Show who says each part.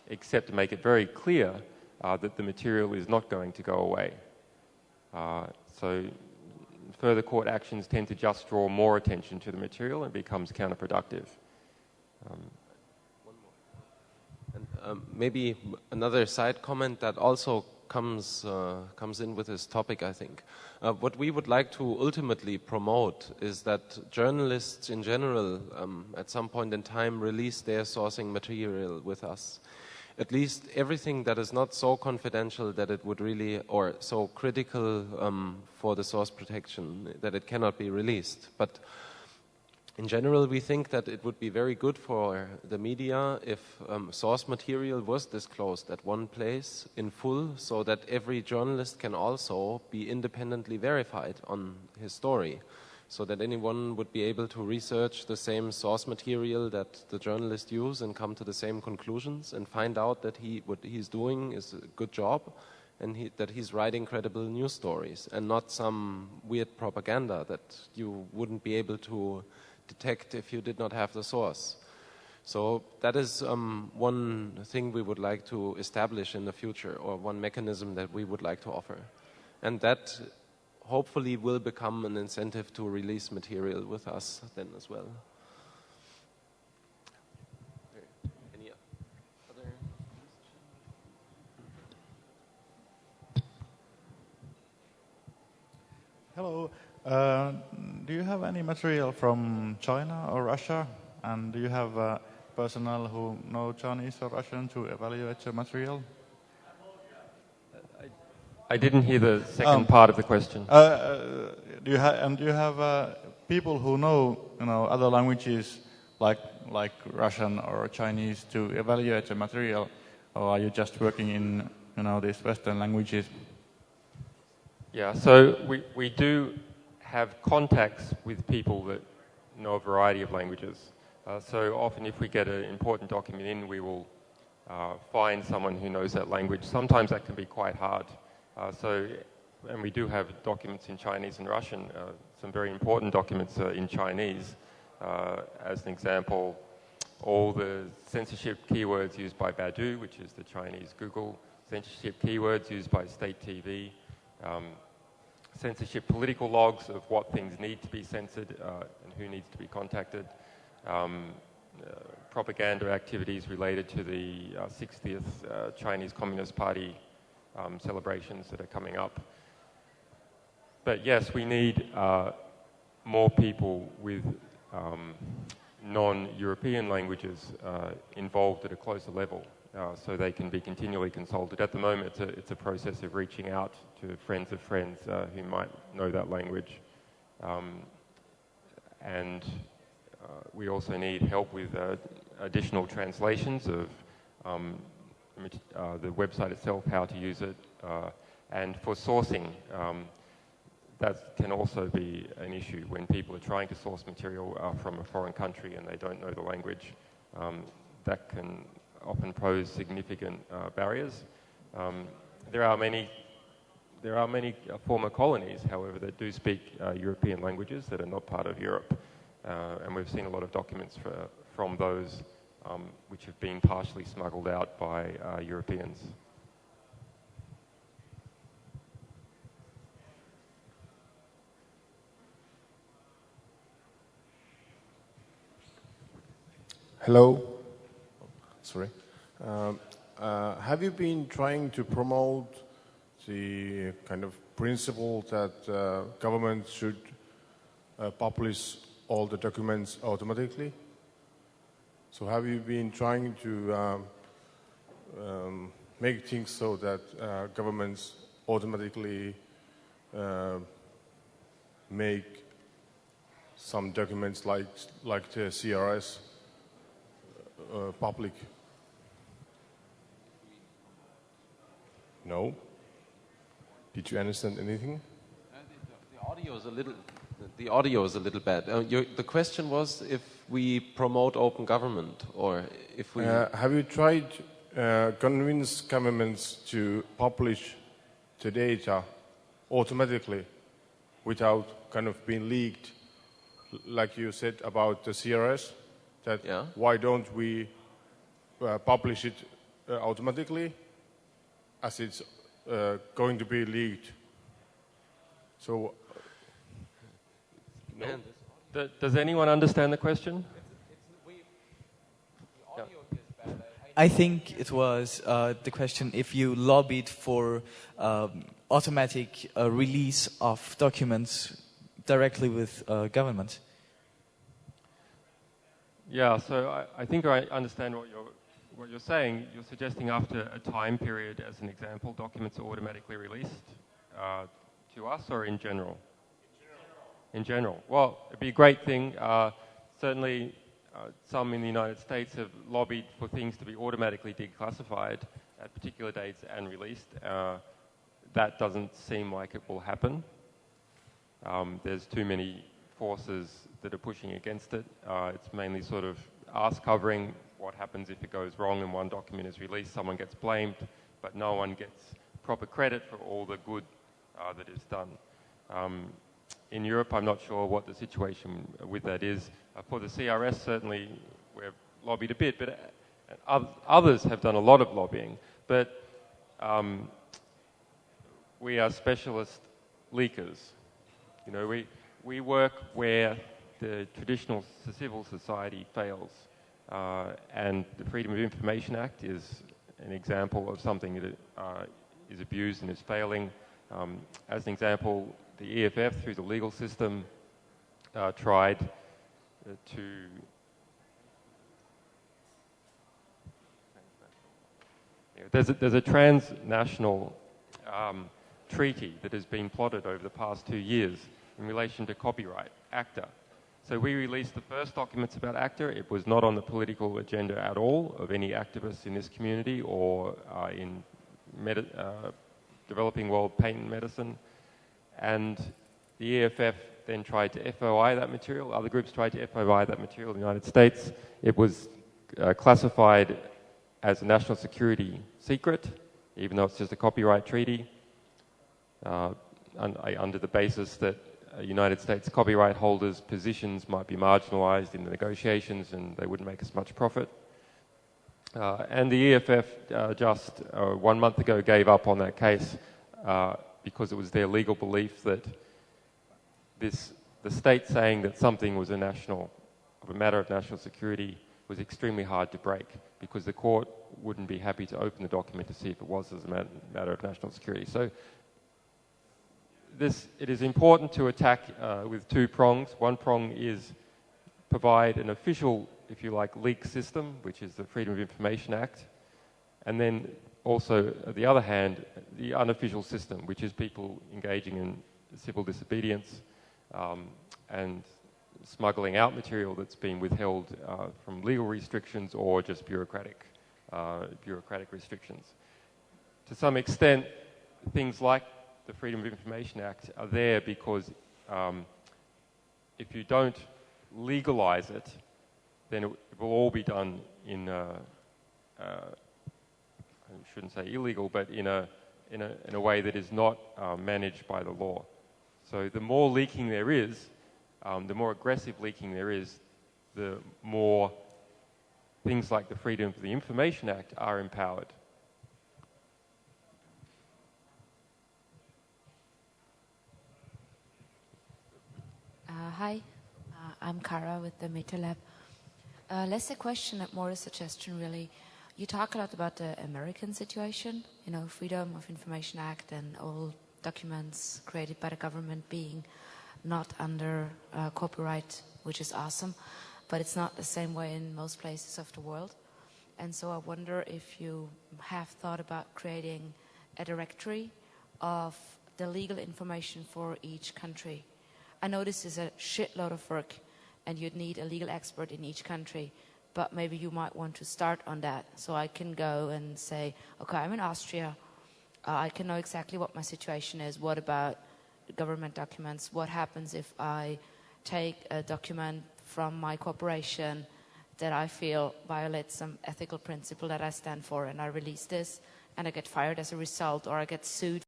Speaker 1: except to make it very clear that the material is not going to go away. So further court actions tend to just draw more attention to the material and becomes counterproductive.
Speaker 2: And maybe another side comment that also comes in with this topic, I think. What we would like to ultimately promote is that journalists in general, at some point in time, release their sourcing material with us. At least everything that is not so confidential that it would really, or so critical for the source protection that it cannot be released. But in general, we think that it would be very good for the media if source material was disclosed at one place in full, so that every journalist can also be independently verified on his story, so that anyone would be able to research the same source material that the journalist used and come to the same conclusions and find out that what he's doing is a good job and that he's writing credible news stories and not some weird propaganda that you wouldn't be able to detect if you did not have the source. So that is one thing we would like to establish in the future, or one mechanism that we would like to offer. And that hopefully will become an incentive to release material with us then as well. Any other?
Speaker 3: Hello. Do you have any material from China or Russia? And do you have personnel who know Chinese or Russian to evaluate your material?
Speaker 1: I didn't hear the second part of the question.
Speaker 3: Do you have people who know other languages like Russian or Chinese to evaluate the material, or are you just working in these Western languages?
Speaker 1: Yeah, so we do have contacts with people that know a variety of languages. So often if we get an important document in, we will find someone who knows that language. Sometimes that can be quite hard. And we do have documents in Chinese and Russian, some very important documents in Chinese. As an example, all the censorship keywords used by Baidu, which is the Chinese Google, censorship keywords used by state TV, censorship political logs of what things need to be censored and who needs to be contacted, propaganda activities related to the 60th Chinese Communist Party celebrations that are coming up. But yes, we need more people with non-European languages involved at a closer level. So they can be continually consulted. At the moment, it's a process of reaching out to friends of friends who might know that language. And we also need help with additional translations of the website itself, how to use it. And for sourcing, that can also be an issue when people are trying to source material from a foreign country and they don't know the language. That can often pose significant barriers. There are many former colonies, however, that do speak European languages that are not part of Europe, and we've seen a lot of documents from those which have been partially smuggled out by Europeans.
Speaker 4: Hello. Sorry. Have you been trying to promote the kind of principle that government should publish all the documents automatically? So have you been trying to make things so that governments automatically make some documents like the CRS public? No? Did you understand anything?
Speaker 2: The audio is a little bad. The question was if we promote open government, or if we...
Speaker 4: have you tried convince governments to publish the data automatically without kind of being leaked, like you said about the CRS? That why don't we publish it automatically as it's going to be leaked. So, no.
Speaker 1: Does anyone understand the question?
Speaker 5: I think it was the question if you lobbied for automatic release of documents directly with government.
Speaker 1: Yeah, so I think I understand what you're saying. You're suggesting after a time period, as an example, documents are automatically released to us, or in general? In general. Well, it'd be a great thing. Certainly, some in the United States have lobbied for things to be automatically declassified at particular dates and released. That doesn't seem like it will happen. There's too many forces that are pushing against it. It's mainly sort of arse covering. What happens if it goes wrong and one document is released? Someone gets blamed, but no one gets proper credit for all the good that is done. In Europe, I'm not sure what the situation with that is. For the CRS, certainly we've lobbied a bit, but others have done a lot of lobbying. But we are specialist leakers. You know, we work where the traditional civil society fails. And the Freedom of Information Act is an example of something that is abused and is failing. As an example, the EFF, through the legal system, tried to... There's a transnational treaty that has been plotted over the past 2 years in relation to copyright, ACTA. So we released the first documents about ACTA. It was not on the political agenda at all of any activists in this community or in developing world patent medicine. And the EFF then tried to FOI that material. Other groups tried to FOI that material in the United States. It was classified as a national security secret, even though it's just a copyright treaty, under the basis that United States copyright holders' positions might be marginalized in the negotiations and they wouldn't make as much profit. And the EFF just 1 month ago gave up on that case because it was their legal belief that the state saying that something was a matter of national security was extremely hard to break, because the court wouldn't be happy to open the document to see if it was as a matter of national security. So it is important to attack with two prongs. One prong is provide an official, if you like, leak system, which is the Freedom of Information Act, and then also, on the other hand, the unofficial system, which is people engaging in civil disobedience and smuggling out material that's been withheld from legal restrictions or just bureaucratic restrictions. To some extent, things like the Freedom of Information Act are there because if you don't legalize it, then it will all be done in I shouldn't say illegal, but in a way that is not managed by the law. So the more leaking there is, the more aggressive leaking there is, the more things like the Freedom of the Information Act are empowered.
Speaker 6: Hi, I'm Kara with the Meta Lab. Less a question, more a suggestion really. You talk a lot about the American situation, you know, Freedom of Information Act and all documents created by the government being not under copyright, which is awesome, but it's not the same way in most places of the world. And so I wonder if you have thought about creating a directory of the legal information for each country. I know this is a shitload of work and you'd need a legal expert in each country, but maybe you might want to start on that. So I can go and say, okay, I'm in Austria. I can know exactly what my situation is. What about government documents? What happens if I take a document from my corporation that I feel violates some ethical principle that I stand for, and I release this and I get fired as a result, or I get sued